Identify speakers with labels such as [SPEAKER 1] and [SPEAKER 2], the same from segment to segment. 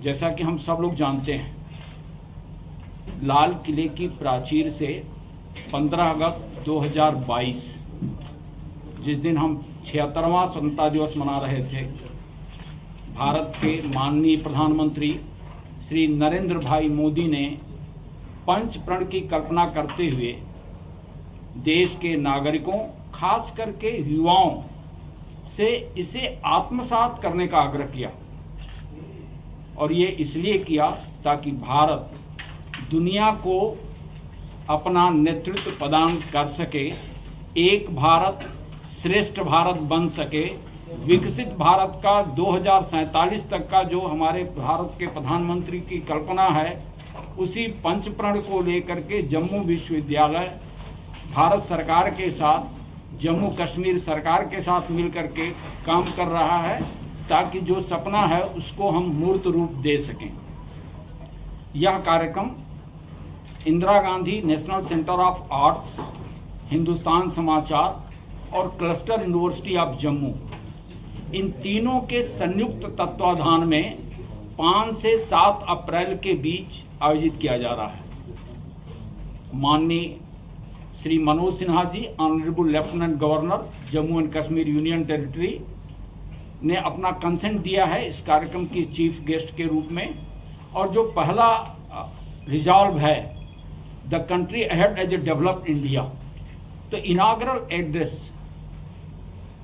[SPEAKER 1] जैसा कि हम सब लोग जानते हैं, लाल किले की प्राचीर से 15 अगस्त 2022 जिस दिन हम 76वां स्वतंत्रता दिवस मना रहे थे, भारत के माननीय प्रधानमंत्री श्री नरेंद्र भाई मोदी ने पंच प्रण की कल्पना करते हुए देश के नागरिकों, खास करके युवाओं से इसे आत्मसात करने का आग्रह किया। और ये इसलिए किया ताकि भारत दुनिया को अपना नेतृत्व प्रदान कर सके, एक भारत श्रेष्ठ भारत बन सके, विकसित भारत का 2047 तक का जो हमारे भारत के प्रधानमंत्री की कल्पना है, उसी पंच प्रण को लेकर के जम्मू विश्वविद्यालय भारत सरकार के साथ, जम्मू कश्मीर सरकार के साथ मिलकर के काम कर रहा है ताकि जो सपना है उसको हम मूर्त रूप दे सकें। यह कार्यक्रम Indira Gandhi national centre of arts, Hindustan समाचार और क्लस्टर यूनिवर्सिटी ऑफ जम्मू, इन तीनों के संयुक्त तत्वाधान में 5 से 7 अप्रैल के बीच आयोजित किया जा रहा है। माननीय Shri Manoj Sinha ji, honourable lieutenant governor Jammu and Kashmir union territory, ने अपना कंसेंट दिया है इस कार्यक्रम की चीफ गेस्ट के रूप में। और जो पहला रिजॉल्व है, the country ahead as a developed India, तो inaugural address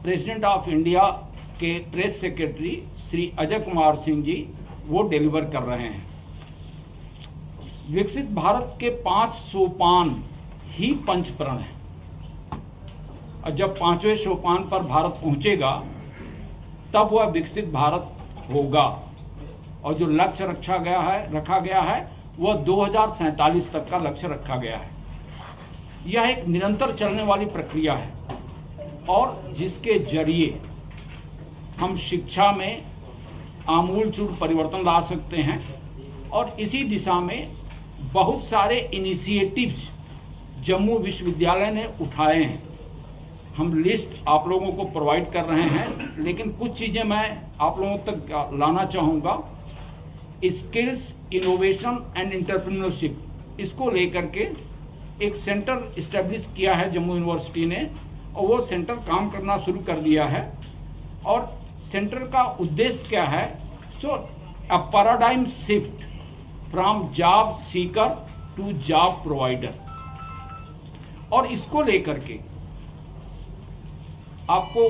[SPEAKER 1] president of India के प्रेस सेक्रेटरी श्री अजय कुमार सिंह जी वो डिलीवर कर रहे हैं। विकसित भारत के 5 सोपान ही पंच प्रण है, और जब 5वें सोपान पर भारत पहुंचेगा तब वह विकसित भारत होगा। और जो लक्ष्य रखा गया है वह 2047 तक का लक्ष्य रखा गया है। यह एक निरंतर चलने वाली प्रक्रिया है और जिसके जरिए हम शिक्षा में आमूलचूल परिवर्तन ला सकते हैं। और इसी दिशा में बहुत सारे इनिशिएटिव्स जम्मू विश्वविद्यालय ने उठाए हैं। हम लिस्ट आप लोगों को प्रोवाइड कर रहे हैं, लेकिन कुछ चीज़ें मैं आप लोगों तक लाना चाहूँगा। स्किल्स, इनोवेशन एंड एंटरप्रेन्योरशिप, इसको लेकर के एक सेंटर इस्टेब्लिश किया है जम्मू यूनिवर्सिटी ने, और वो सेंटर काम करना शुरू कर दिया है। और सेंटर का उद्देश्य क्या है? A paradigm shift from job seeker to job provider. और इसको लेकर के आपको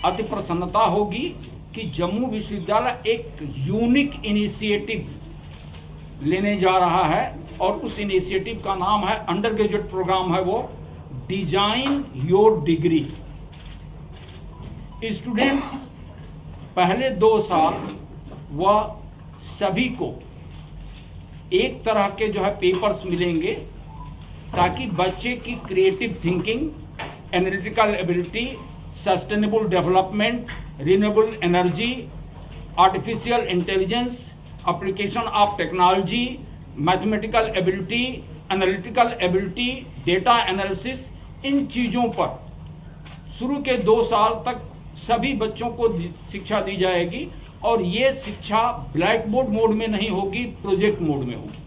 [SPEAKER 1] अति प्रसन्नता होगी कि जम्मू विश्वविद्यालय एक यूनिक इनिशिएटिव लेने जा रहा है, और उस इनिशिएटिव का नाम है, अंडर ग्रेजुएट प्रोग्राम है वो, डिजाइन योर डिग्री। स्टूडेंट्स पहले 2 साल वह सभी को एक तरह के जो है पेपर्स मिलेंगे ताकि बच्चे की creative thinking, analytical ability, sustainable development, renewable energy, artificial intelligence, application of technology, mathematical ability, analytical ability, data analysis, इन चीज़ों पर शुरू के 2 साल तक सभी बच्चों को शिक्षा दी जाएगी। और ये शिक्षा ब्लैक बोर्ड मोड में नहीं होगी, प्रोजेक्ट मोड में होगी।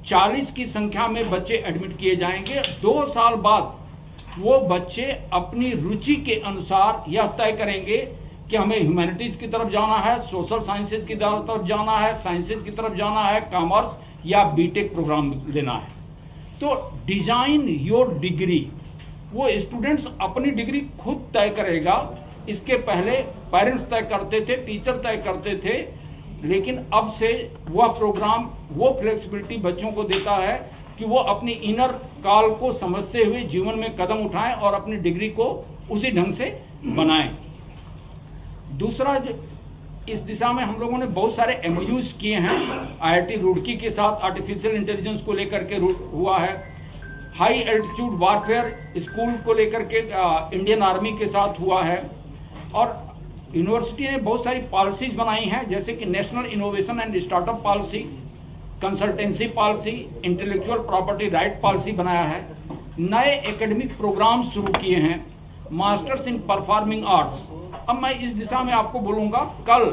[SPEAKER 1] 40 की संख्या में बच्चे एडमिट किए जाएंगे। 2 साल बाद वो बच्चे अपनी रुचि के अनुसार यह तय करेंगे कि हमें ह्यूमैनिटीज की तरफ जाना है, सोशल साइंसेज की तरफ जाना है, साइंसेज की तरफ जाना है, कॉमर्स या बीटेक प्रोग्राम लेना है। तो डिजाइन योर डिग्री, वो स्टूडेंट्स अपनी डिग्री खुद तय करेगा। इसके पहले पेरेंट्स तय करते थे, टीचर तय करते थे, लेकिन अब से वह प्रोग्राम वो फ्लेक्सिबिलिटी बच्चों को देता है कि वो अपनी इनर कॉल को समझते हुए जीवन में कदम उठाएं और अपनी डिग्री को उसी ढंग से बनाएं। दूसरा, इस दिशा में हम लोगों ने बहुत सारे एमओयूज किए हैं। IIT रुड़की के साथ आर्टिफिशियल इंटेलिजेंस को लेकर के हुआ है। हाई एल्टीट्यूड वारफेयर स्कूल को लेकर के इंडियन आर्मी के साथ हुआ है। और यूनिवर्सिटी ने बहुत सारी पॉलिसीज बनाई हैं, जैसे कि national innovation and startup policy, consultancy policy, intellectual property right policy बनाया है। नए एकेडमिक प्रोग्राम शुरू किए हैं, मास्टर्स इन परफॉर्मिंग आर्ट्स। अब मैं इस दिशा में आपको बोलूँगा, कल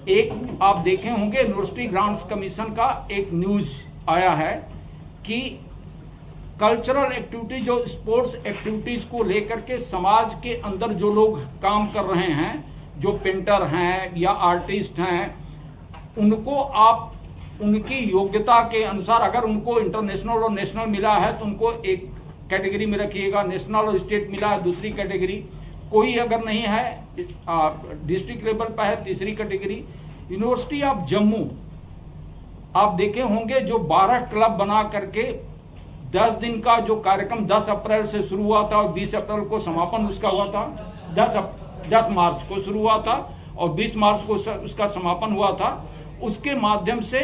[SPEAKER 1] एक आप देखे होंगे यूनिवर्सिटी ग्रांट्स कमीशन का एक न्यूज आया है कि कल्चरल एक्टिविटीज, जो स्पोर्ट्स एक्टिविटीज को लेकर के समाज के अंदर जो लोग काम कर रहे हैं, जो पेंटर हैं या आर्टिस्ट हैं, उनको आप उनकी योग्यता के अनुसार, अगर उनको इंटरनेशनल और नेशनल मिला है तो उनको एक कैटेगरी में रखिएगा, नेशनल और स्टेट मिला है दूसरी कैटेगरी, कोई अगर नहीं है डिस्ट्रिक्ट लेवल पर है तीसरी कैटेगरी। यूनिवर्सिटी ऑफ जम्मू आप देखे होंगे जो 12 क्लब बना करके 10 दिन का जो कार्यक्रम 10 अप्रैल से शुरू हुआ था और 20 अप्रैल को समापन उसका हुआ था, 10 मार्च को शुरू हुआ था और 20 मार्च को उसका समापन हुआ था। उसके माध्यम से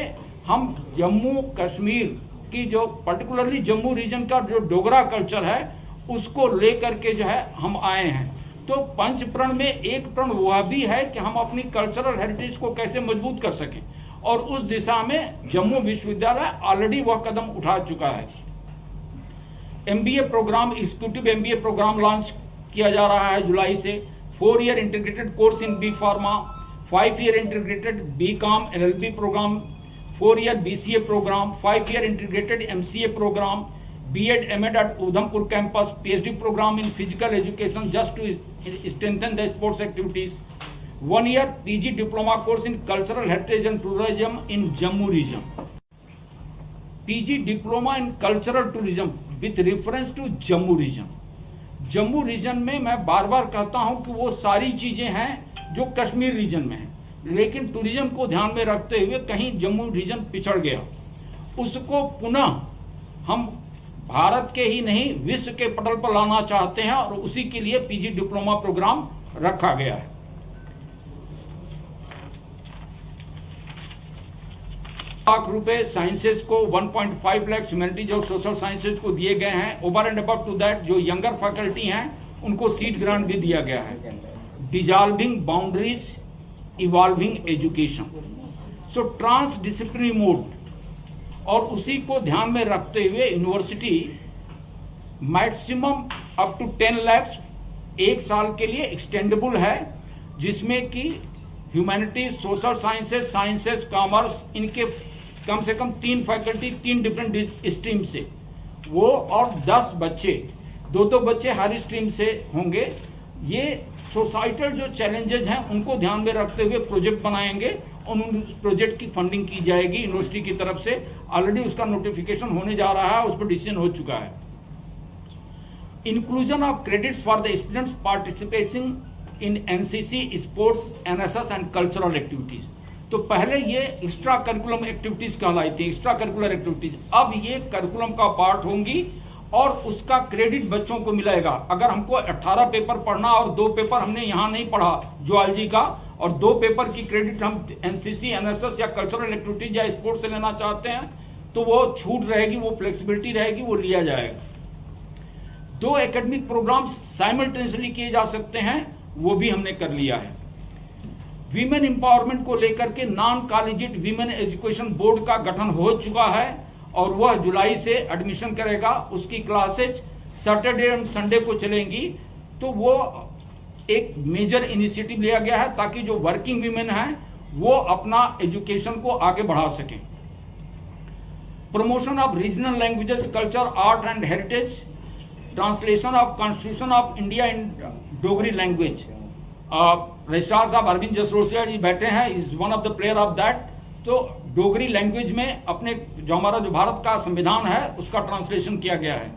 [SPEAKER 1] हम जम्मू कश्मीर की जो पर्टिकुलरली जम्मू रीजन का जो डोगरा कल्चर है उसको लेकर के जो है हम आए हैं। तो पंच प्रण में एक प्रण वह भी है कि हम अपनी कल्चरल हेरिटेज को कैसे मजबूत कर सकें, और उस दिशा में जम्मू विश्वविद्यालय ऑलरेडी वह कदम उठा चुका है। MBA programme, executive MBA programme launch किया जा रहा है जुलाई से। 4 year integrated course in B pharma, 5 year integrated B com LLB programme, 4 year BCA programme, 5 year integrated MCA programme, BEd MEd at Udhampur campus, PhD programme in physical education just to strengthen the sports activities, 1 year PG diploma course in cultural heritage and tourism in Jammu region. PG diploma in cultural tourism with reference to Jammu region. Jammu region में मैं बार बार कहता हूं कि वो सारी चीजें हैं जो कश्मीर रीजन में है, लेकिन टूरिज्म को ध्यान में रखते हुए कहीं जम्मू रीजन पिछड़ गया। उसको पुनः हम भारत के ही नहीं विश्व के पटल पर लाना चाहते हैं और उसी के लिए पीजी डिप्लोमा प्रोग्राम रखा गया है। लाख रुपए साइंसेज को, 1.5 लाख ह्यूमैनिटीज और सोशल साइंसेज को दिए गए हैं। Over and above to that जो यंगर फैकल्टी हैं उनको सीट ग्रांट भी दिया गया है। Dissolving boundaries, evolving education, so transdisciplinary mode, और उसी को ध्यान में रखते हुए university maximum up to 10 lakh 1 साल के लिए एक्सटेंडेबल है, जिसमें कि ह्यूमैनिटीज, सोशल साइंसेस, कॉमर्स, इनके कम से कम 3 फैकल्टी 3 डिफरेंट स्ट्रीम से वो, और 10 बच्चे, 2 बच्चे हर स्ट्रीम से होंगे। ये सोसाइटल जो चैलेंजेस हैं उनको ध्यान में रखते हुए प्रोजेक्ट बनाएंगे और उन प्रोजेक्ट की फंडिंग की जाएगी यूनिवर्सिटी की तरफ से। ऑलरेडी उसका नोटिफिकेशन होने जा रहा है, उस पर डिसीजन हो चुका है। Inclusion of credits for the students participating in NCC, sports, NSS and cultural activities. तो पहले ये एक्स्ट्रा करिकुलम एक्टिविटीज कहलाई थी, एक्स्ट्रा करिकुलर एक्टिविटीज, अब ये करिकुलम का पार्ट होंगी और उसका क्रेडिट बच्चों को मिलेगा। अगर हमको 18 पेपर पढ़ना और 2 पेपर हमने यहाँ नहीं पढ़ा जूलॉजी का, और 2 पेपर की क्रेडिट हम एनसीसी, एनएसएस या कल्चरल एक्टिविटीज या स्पोर्ट्स से लेना चाहते हैं तो वो छूट रहेगी, वो फ्लेक्सिबिलिटी रहेगी, वो लिया जाएगा। 2 एकेडमिक प्रोग्राम्स साइमल्टेनियसली किए जा सकते हैं, वो भी हमने कर लिया है। वीमेन एम्पावरमेंट को लेकर के non collegiate women education board का गठन हो चुका है और वह जुलाई से एडमिशन करेगा। उसकी क्लासेज सैटरडे एंड संडे को चलेंगी। तो वो एक मेजर इनिशिएटिव लिया गया है ताकि जो वर्किंग वीमेन हैं वो अपना एजुकेशन को आगे बढ़ा सकें। Promotion of regional languages, culture, art and heritage, translation of constitution of India in Dogri language. Registrar साहब अरविंद जसरोटिया जी बैठे हैं, is one of the player of that. तो डोगरी लैंग्वेज में अपने जो हमारा जो भारत का संविधान है उसका ट्रांसलेशन किया गया है।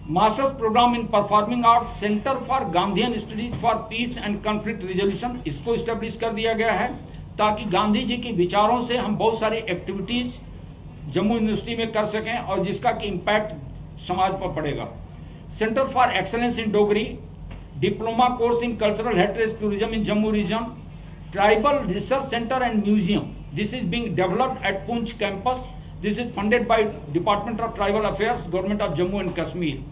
[SPEAKER 1] Masters programme in performing arts, centre for Gandhian studies for peace and conflict resolution, इसको स्टेब्लिश कर दिया गया है ताकि गांधी जी के विचारों से हम बहुत सारी एक्टिविटीज जम्मू यूनिवर्सिटी में कर सकें और जिसका कि इम्पैक्ट समाज पर पड़ेगा। Centre for excellence in Dogri, diploma course in cultural heritage tourism in Jammu region, tribal research centre and museum, this is being developed at Poonch campus, this is funded by department of tribal affairs, government of Jammu and Kashmir.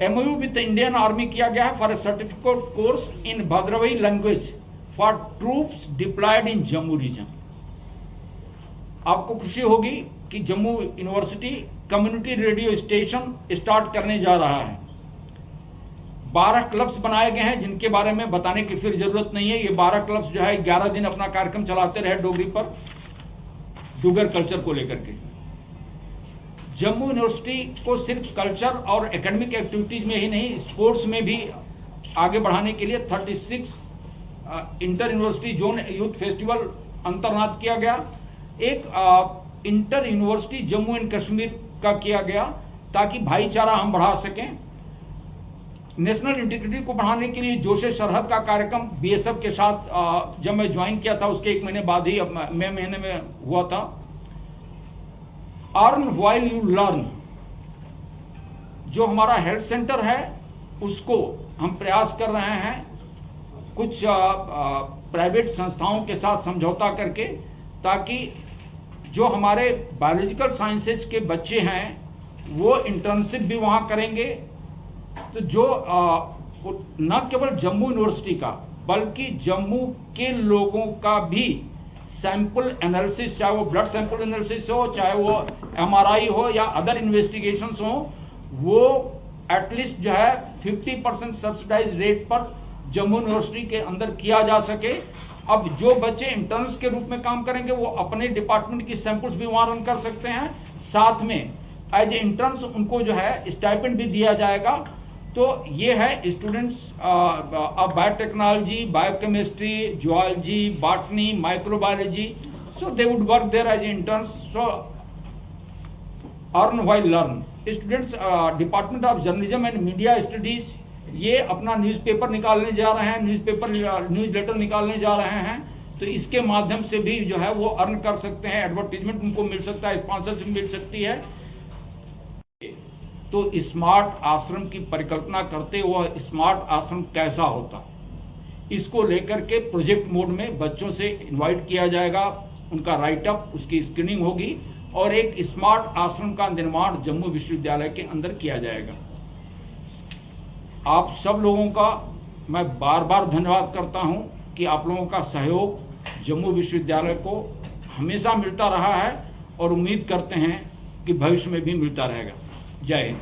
[SPEAKER 1] MOU with Indian army किया गया है for a certificate course in Bhadarwahi language for troops deployed in Jammu region. आपको खुशी होगी कि Jammu university community radio station start करने जा रहा है। 12 क्लब्स बनाए गए हैं जिनके बारे में बताने की फिर जरूरत नहीं है। ये 12 क्लब्स जो है 11 दिन अपना कार्यक्रम चलाते रहे डोगरी पर, डुगर कल्चर को लेकर के। जम्मू यूनिवर्सिटी को सिर्फ कल्चर और एकेडमिक एक्टिविटीज में ही नहीं, स्पोर्ट्स में भी आगे बढ़ाने के लिए 36 inter university zone youth festival Antarnaad किया गया। एक inter university Jammu and Kashmir का किया गया ताकि भाईचारा हम बढ़ा सकें। नेशनल इंटीग्रिटी को बढ़ाने के लिए जोशे सरहद का कार्यक्रम बीएसएफ के साथ जब मैं ज्वाइन किया था उसके 1 महीने बाद ही मई महीने में हुआ था। अर्न व्हाइल यू लर्न, जो हमारा हेल्थ सेंटर है उसको हम प्रयास कर रहे हैं कुछ प्राइवेट संस्थाओं के साथ समझौता करके, ताकि जो हमारे बायोलॉजिकल साइंसेज के बच्चे हैं वो इंटर्नशिप भी वहाँ करेंगे। तो जो न केवल जम्मू यूनिवर्सिटी का बल्कि जम्मू के लोगों का भी सैंपल एनालिसिस, चाहे वो ब्लड सैंपल एनालिसिस हो, चाहे वो एमआरआई हो या अदर इन्वेस्टिगेशंस हो, वो एटलीस्ट जो है 50% सब्सिडाइज रेट पर जम्मू यूनिवर्सिटी के अंदर किया जा सके। अब जो बच्चे इंटर्न्स के रूप में काम करेंगे वो अपने डिपार्टमेंट की सैंपल्स भी वहाँ रन कर सकते हैं, साथ में एज ए इंटर्न्स उनको जो है स्टाइपेंड भी दिया जाएगा। तो ये है students of biotechnology, biochemistry, zoology, botany, microbiology, so they would work there as interns. So earn while learn. Students department of journalism and media studies ये अपना न्यूज़पेपर निकालने जा रहे हैं, न्यूज़ लेटर निकालने जा रहे हैं। तो इसके माध्यम से भी जो है वो अर्न कर सकते हैं, एडवर्टीजमेंट उनको मिल सकता है, स्पॉन्सरशिप मिल सकती है। तो स्मार्ट आश्रम की परिकल्पना करते हुए स्मार्ट आश्रम कैसा होता, इसको लेकर के प्रोजेक्ट मोड में बच्चों से इनवाइट किया जाएगा, उनका राइटअप, उसकी स्क्रीनिंग होगी और एक स्मार्ट आश्रम का निर्माण जम्मू विश्वविद्यालय के अंदर किया जाएगा। आप सब लोगों का मैं बार बार धन्यवाद करता हूं कि आप लोगों का सहयोग जम्मू विश्वविद्यालय को हमेशा मिलता रहा है और उम्मीद करते हैं कि भविष्य में भी मिलता रहेगा। जय हिंद।